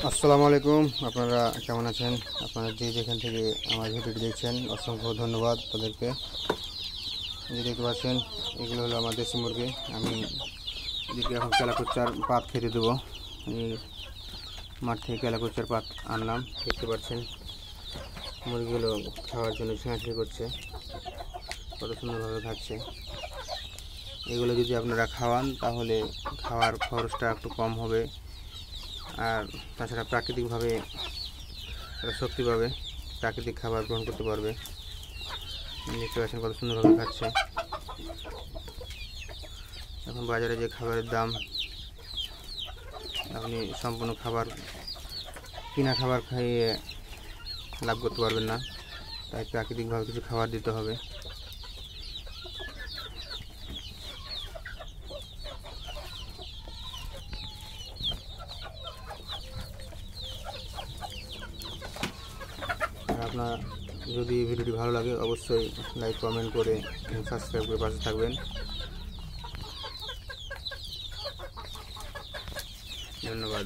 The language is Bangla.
আসসালামু আলাইকুম। আপনারা কেমন আছেন? আপনারা যেখান থেকে আমার ভিডিওটি দেখছেন অসংখ্য ধন্যবাদ তাদেরকে। যে দেখতে পাচ্ছেন এগুলো হলো আমার দেশি মুরগি। আমি এদেরকে এখন কেলাকুচ্চার পাত খেতে দেবো। মাঠ থেকে কেলাকুচ্চার পাত আনলাম। দেখতে পাচ্ছেন মুরগিগুলো খাওয়ার জন্য ছিঁড়াছিঁড়ি করছে, কত সুন্দরভাবে খাচ্ছে। এগুলো যদি আপনারা খাওয়ান তাহলে খাওয়ার খরচটা একটু কম হবে, আর তাছাড়া প্রাকৃতিকভাবে শক্তি পাবে, প্রাকৃতিক খাবার গ্রহণ করতে পারবে। দেখতে পাচ্ছেন কত সুন্দরভাবে খাচ্ছে। এখন বাজারে যে খাবারের দাম, আপনি সম্পূর্ণ খাবার কিনা খাবার খাইয়ে লাভ করতে পারবেন না, তাই প্রাকৃতিকভাবে কিছু খাবার দিতে হবে। আর আপনার যদি ভিডিওটি ভালো লাগে অবশ্যই লাইক কমেন্ট করে সাবস্ক্রাইব করে পাশে থাকবেন। ধন্যবাদ।